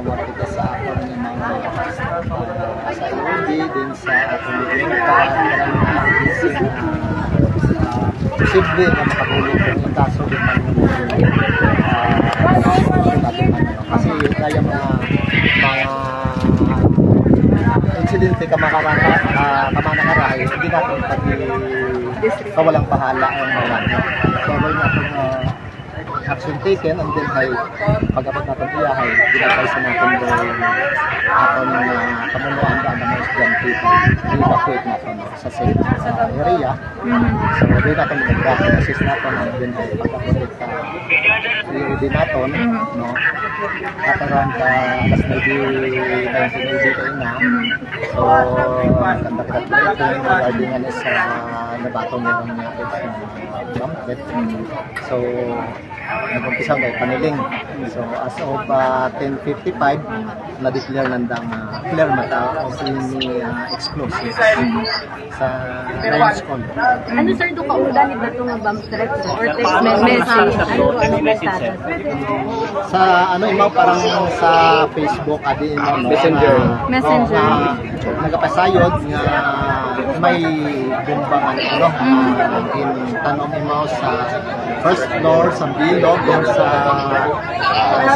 panawag kita sa aton ng mga sa UD din sa aton ng posible na makatulong ng kaso din kasi kaya mga insidente kamanakarahay hindi natin kawalang pahala ang mga so gawin natin action taken and then ay pag-abot natin iyahay ginagay sa natin doon aton kamunuan na mga estudyante i-evacuate natin sa safe area so gawin natin mag-assist natin and then ay pag-abot sa UD natin no kataran ka mas maybe 1980 kayo na so kandakat natin regarding ano sa nabatong yung natin so nag-umpisa may paniling. So as of 10:55 na-declare nandang clear mata o explosive sa range control. Ano sir ito kauganit na ito nga bomb threat or text message? Ano message? Sa ano imaw parang sa Facebook adi imaw Messenger. Nagapasayod nga may bumbang ano in tanong imaw sa first floor sa bilog then sa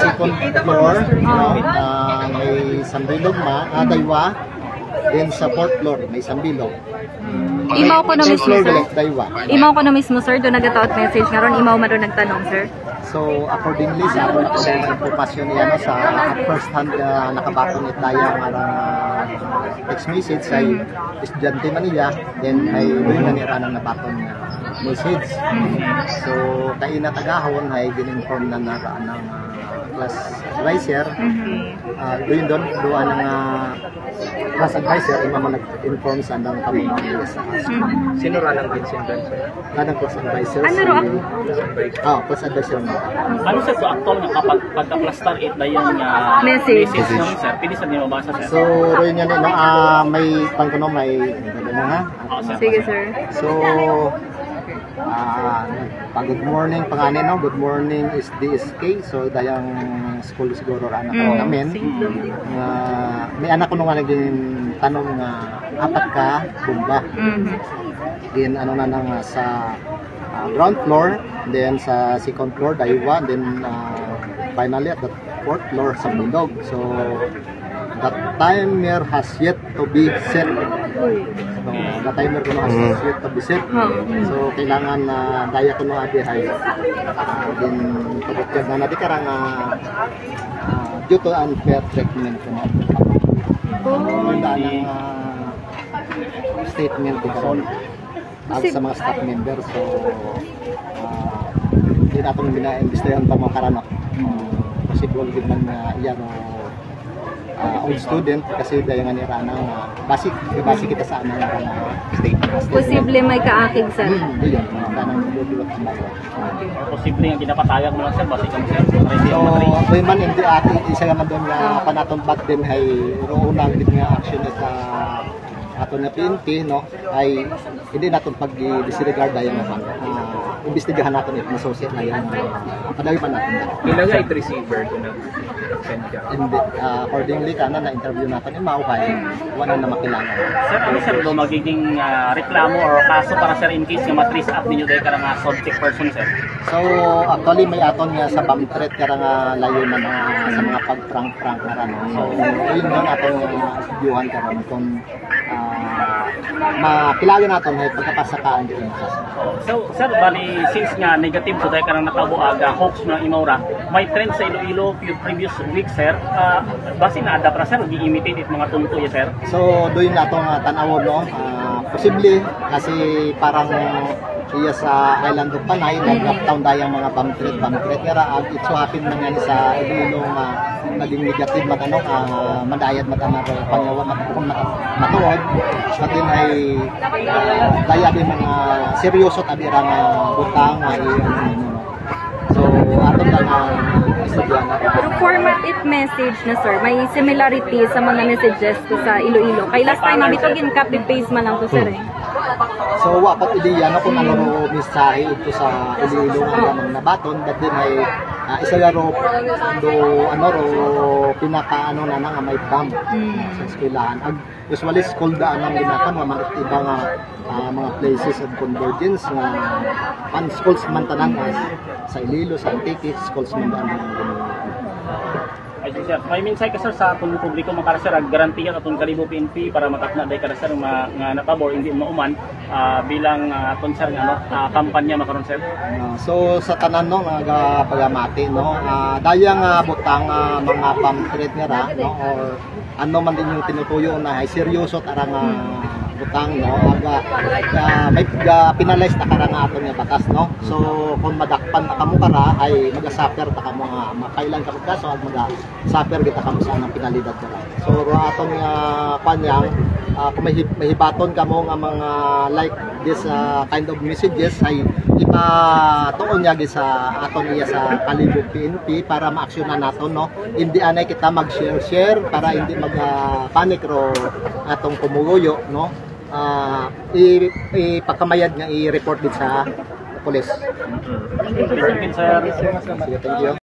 second floor may sambilog daywa then sa fourth floor may sambilog imaw ko na mismo sir daywa imaw ko na mismo sir doon nagataot message ngaron imaw man doon nagtanong sir so accordingly sa ako na impormasyon niya no, sa first hand nakabaton it tayo text message ay estudyante man niya then ay doon na nira ng nabaton niya message. So, kaya natagahon ay gininform na nakaan ng class advisor. Doon ng class advisor ay mga nag-inform sa andang kamunuan sa school. Sino ranang Vincent doon? Ranang class advisor. Ano ro? Class advisor na. Ano sa actual na kapag pagka-class star 8 na yung message ng sir? Pwede sa niyo mabasa sir? So, rin yan may pangkuno may sige sir. So, good morning pangani no, good morning is DSK so dayang school siguro ra anak namin may anak ko nung naging tanong nga apat ka bomba din ano na nang sa ground floor then sa second floor daywa then finally at the fourth floor sa bundog so the timer has yet to be set. So, the timer ko has yet to be set. So, kailangan na daya ko no abi hay din pagkakad na natin karang due to unfair treatment ko na. Statement ko sa mga staff members. So, hindi na itong bina-investigahan pa mga karanak. Possible din man iyan old student kasi dahil nga nira ng basic kita sa anong state. Posible may kaakig sir. Diyan, kanang dudulat sa bago. Posible nga ginapatayag mo lang sir, basic kamo sir. So, doon man hindi isa naman doon nga panatong back din ay roonang din nga action sa ato na PNP no ay hindi natin pag-disregard dahil nga imbestigahan natin ito masosya na yan padali pa natin ilang nga receiver ko na accordingly kana na interview natin yung mauhay wala na makilala sir ano sir do magiging reklamo or kaso para sir in case nga matrace up ninyo dahil karang subject person sir so actually may aton nga sa bomb threat karang layo na sa mga pag-prank na ran so yun yung aton studyuhan karon kung makilala natin ay pagkapasakaan din. So, sir, bali, since nga negative to tayo karang nakabuaga, hoax na imawra, may trend sa Iloilo few previous weeks, sir. Basi na adapra, sir, gi-imitate it mga tunto ya, sir? So, doon na itong tanawon, no? Posible, kasi parang iya sa Island of Panay, nag-lockdown dayang mga bomb threat kaya it so happen na nga sa Iloilo naging negative matanong madayad matanong pangawa matuod sa din ay daya din mga seryoso at abirang butang so ato na pero format it message na sir may similarity sa mga messages ko sa Iloilo kay last time abito gin copy paste man lang to sir So wapat ideya no kung ano ro mensahe ito sa Iloilo nga mga nabaton that din ay isa ro do ano ro pinaka ano na nga may camp sa eskwelahan. Usually school daan ang ginapan mga iba nga mga places of convergence nga pan schools man tanan sa Iloilo, sa Antique, schools man daan. Ay sir, may minsay ka sir sa atong publiko makara sir garantiya atong Kalibo PNP para matakna day kada sir nga natabor hindi mauman bilang atong sir nga kampanya makaron sir. So sa tanan no nga pagamati no dayang butang mga pamphlet nga ra no or ano man din yung tinutuyo na ay seryoso tarang butang no may pinalize na karang aton nga batas no. So kung madakpan ta kamo kara ay magasuffer ta kamo nga makailan ka kaso ag magasuffer kita kamo sa anang penalidad kara. So aton nga kanyang kung mahibaton kamo nga mga like this kind of messages ay ipatuon niya sa aton iya sa Kalibo PNP para maaksyonan naton no. Hindi anay kita mag-share para hindi mag-panic ro atong kumuguyo no. Ipakamayad nga i-report din sa police. Thank you sir. Sige, thank you.